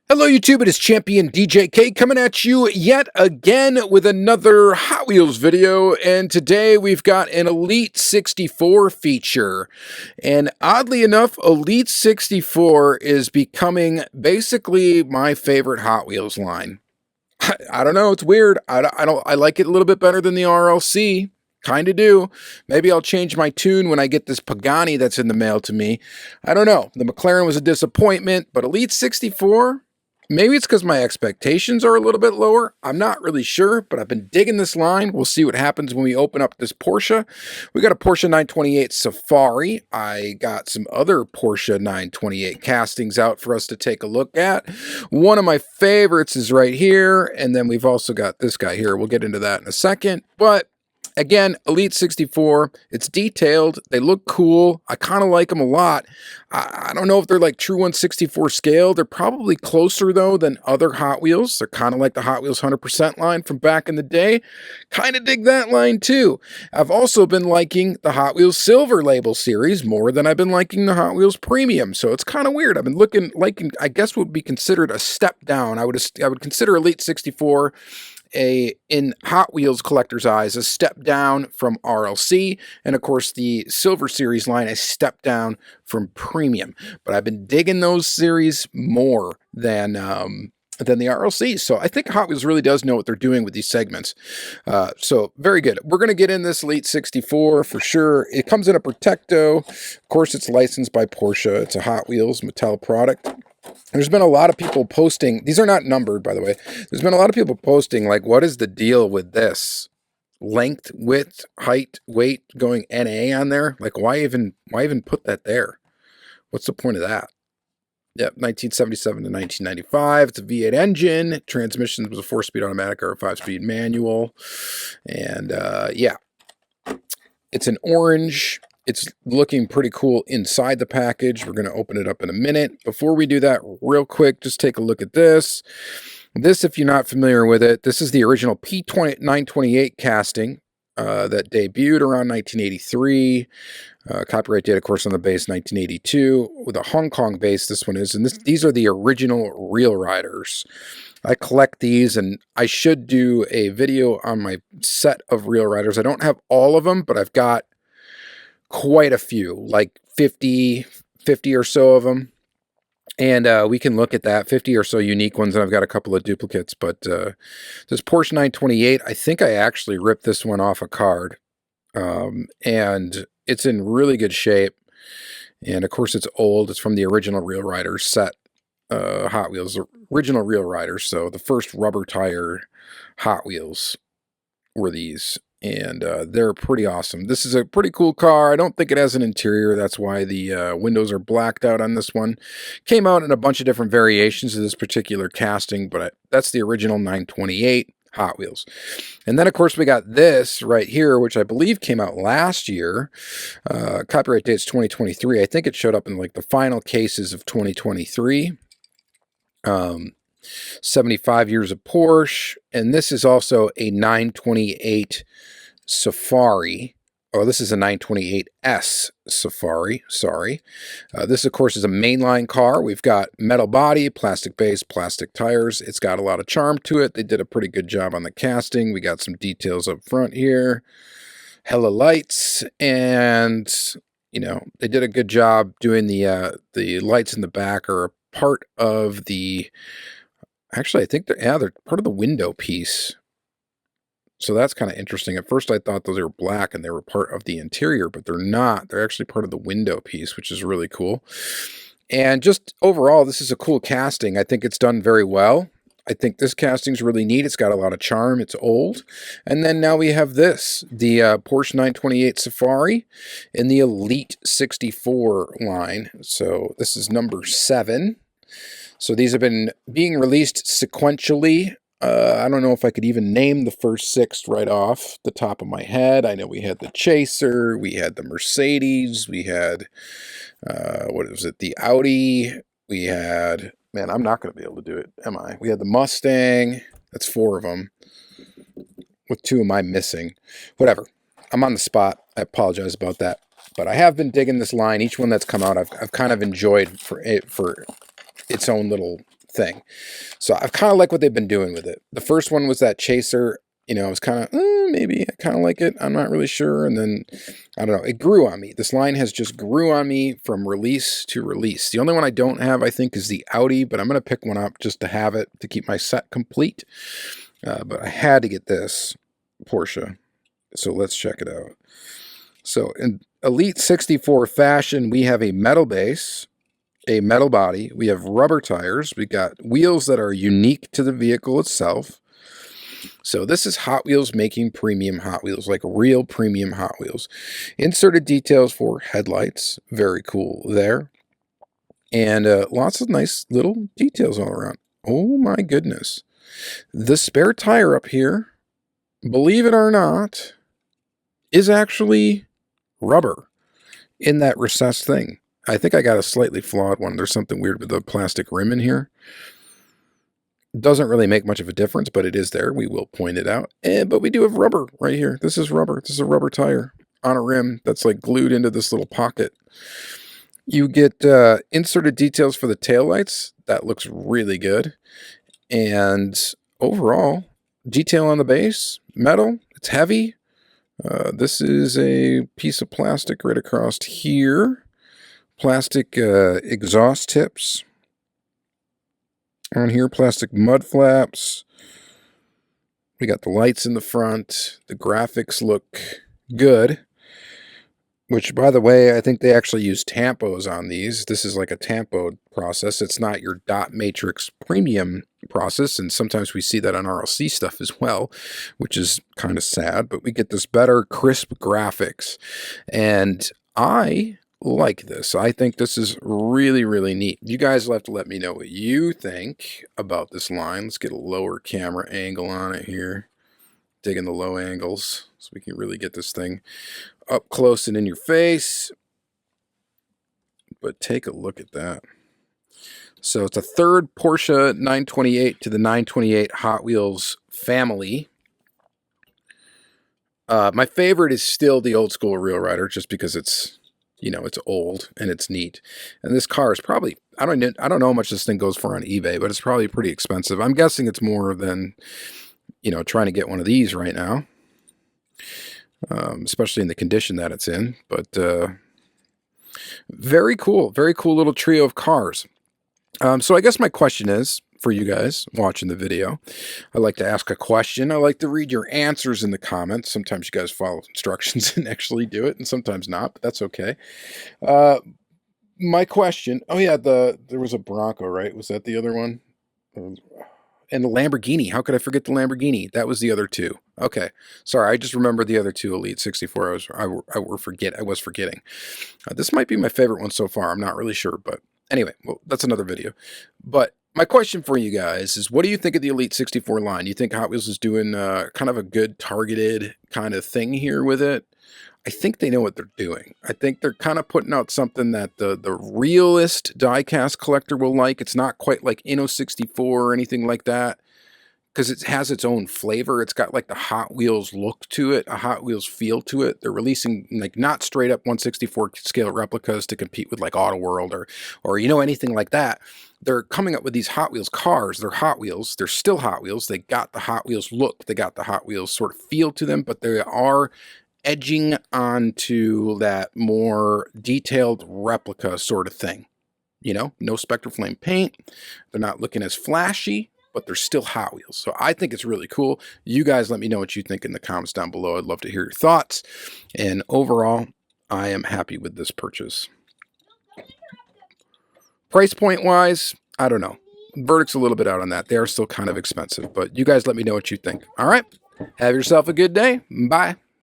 Hello YouTube, it is Championdjk coming at you yet again with another Hot Wheels video, and today we've got an Elite 64 feature. And oddly enough, Elite 64 is becoming basically my favorite Hot Wheels line. I don't know, it's weird. I like it a little bit better than the RLC. Kind of do. Maybe I'll change my tune when I get this Pagani that's in the mail to me. I don't know. The McLaren was a disappointment, but Elite 64? Maybe it's because my expectations are a little bit lower. I'm not really sure, but I've been digging this line. We'll see what happens when we open up this Porsche. We got a Porsche 928 Safari. I got some other Porsche 928 castings out for us to take a look at. One of my favorites is right here, and then we've also got this guy here. We'll get into that in a second, but again, Elite 64, it's detailed, they look cool, I kind of like them a lot. I don't know if they're like true 1/64 scale, they're probably closer though than other Hot Wheels. They're kind of like the Hot Wheels 100% line from back in the day. Kind of dig that line too. I've also been liking the Hot Wheels Silver Label series more than I've been liking the Hot Wheels Premium, so it's kind of weird. I've been liking, I guess what would be considered a step down. I would consider Elite 64 in Hot Wheels collectors' eyes, a step down from RLC, and of course the Silver Series line a step down from Premium. But I've been digging those series more than the RLC, so I think Hot Wheels really does know what they're doing with these segments. So very good. We're going to get in this Elite 64 for sure. It comes in a Protecto. Of course, it's licensed by Porsche. It's a Hot Wheels Mattel product. There's been a lot of people posting, these are not numbered, by the way. There's been a lot of people posting, like, what is the deal with this? Length, width, height, weight, going NA on there? Like, why even put that there? What's the point of that? Yep, 1977 to 1995. It's a V8 engine. Transmission was a 4-speed automatic or a 5-speed manual. And, yeah. It's an orange. It's looking pretty cool inside the package. We're going to open it up in a minute. Before we do that, real quick, just take a look at this. This, if you're not familiar with it, this is the original P928 casting that debuted around 1983. Copyright date, of course, on the base 1982. With a Hong Kong base, this one is. And these are the original Real Riders. I collect these, and I should do a video on my set of Real Riders. I don't have all of them, but I've got quite a few, like 50 or so of them, and we can look at that. 50 or so unique ones, and I've got a couple of duplicates. But this Porsche 928, I think I actually ripped this one off a card, and it's in really good shape. And of course it's old. It's from the original Real Riders set, Hot Wheels original Real Riders. So the first rubber tire Hot Wheels were these. And they're pretty awesome. This is a pretty cool car. I don't think it has an interior. That's why the windows are blacked out on this one. Came out in a bunch of different variations of this particular casting, but that's the original 928 Hot Wheels. And then, of course, we got this right here, which I believe came out last year. Copyright date's 2023. I think it showed up in like the final cases of 2023. 75 years of Porsche, and this is also a 928 Safari. Oh, this is a 928S Safari, sorry. This, of course, is a mainline car. We've got metal body, plastic base, plastic tires. It's got a lot of charm to it. They did a pretty good job on the casting. We got some details up front here. Hella lights, and, you know, they did a good job doing the lights in the back are a part of the... Actually, I think they're part of the window piece. So that's kind of interesting. At first, I thought those were black and they were part of the interior, but they're not. They're actually part of the window piece, which is really cool. And just overall, this is a cool casting. I think it's done very well. I think this casting's really neat. It's got a lot of charm. It's old. And then now we have this, the Porsche 928 Safari in the Elite 64 line. So this is number 7. So these have been being released sequentially. I don't know if I could even name the first 6 right off the top of my head. I know we had the Chaser, we had the Mercedes, we had, what was it, the Audi, we had, man, I'm not going to be able to do it, am I? We had the Mustang, that's 4 of them, with 2 of mine missing. Whatever, I'm on the spot, I apologize about that. But I have been digging this line. Each one that's come out, I've kind of enjoyed for its own little thing. So I've kind of like what they've been doing with it. The first one was that Chaser. You know, I was kind of, maybe I kind of like it. I'm not really sure. And then, I don't know, it grew on me. This line has just grew on me from release to release. The only one I don't have, I think, is the Audi, but I'm going to pick one up just to have it, to keep my set complete. But I had to get this Porsche. So let's check it out. So in Elite 64 fashion, we have a metal base, a metal body. We have rubber tires. We got wheels that are unique to the vehicle itself. So this is Hot Wheels making premium Hot Wheels, like real premium Hot Wheels. Inserted details for headlights. Very cool there. And lots of nice little details all around. Oh my goodness. The spare tire up here, believe it or not, is actually rubber in that recessed thing. I think I got a slightly flawed one. There's something weird with the plastic rim in here. Doesn't really make much of a difference, but it is there. We will point it out. But we do have rubber right here. This is rubber. This is a rubber tire on a rim that's like glued into this little pocket. You get inserted details for the taillights. That looks really good. And overall, detail on the base, metal. It's heavy. This is a piece of plastic right across here. Plastic exhaust tips. On here, plastic mud flaps. We got the lights in the front. The graphics look good. Which, by the way, I think they actually use tampos on these. This is like a tampo process. It's not your dot matrix premium process, and sometimes we see that on RLC stuff as well, which is kind of sad. But we get this better, crisp graphics. And I like this. I think this is really, really neat. You guys will have to let me know what you think about this line. Let's get a lower camera angle on it here. Digging the low angles so we can really get this thing up close and in your face. But take a look at that. So it's a third Porsche 928 to the 928 Hot Wheels family. My favorite is still the old school Real Rider, just because it's, you know, it's old and it's neat. And this car is probably, I don't know how much this thing goes for on eBay, but it's probably pretty expensive. I'm guessing it's more than, you know, trying to get one of these right now, especially in the condition that it's in. But very cool little trio of cars. So I guess my question is, for you guys watching the video, I like to ask a question. I like to read your answers in the comments. Sometimes you guys follow instructions and actually do it, and sometimes not, but that's okay. My question, oh yeah, there was a Bronco, right? Was that the other one? And the Lamborghini. How could I forget the Lamborghini? That was the other two. Okay. Sorry, I just remembered the other two Elite 64 I was forgetting. This might be my favorite one so far. I'm not really sure, but anyway, well, that's another video. But my question for you guys is, what do you think of the Elite 64 line? Do you think Hot Wheels is doing kind of a good targeted kind of thing here with it? I think they know what they're doing. I think they're kind of putting out something that the realist diecast collector will like. It's not quite like Inno64 or anything like that, because it has its own flavor. It's got like the Hot Wheels look to it, a Hot Wheels feel to it. They're releasing like not straight up 1/64 scale replicas to compete with like Auto World or you know, anything like that. They're coming up with these Hot Wheels cars. They're Hot Wheels. They're still Hot Wheels. They got the Hot Wheels look. They got the Hot Wheels sort of feel to them, but they are edging onto that more detailed replica sort of thing. You know, no Spectre Flame paint. They're not looking as flashy, but they're still Hot Wheels. So I think it's really cool. You guys let me know what you think in the comments down below. I'd love to hear your thoughts. And overall, I am happy with this purchase. Price point wise, I don't know. Verdict's a little bit out on that. They are still kind of expensive, but you guys let me know what you think. All right. Have yourself a good day. Bye.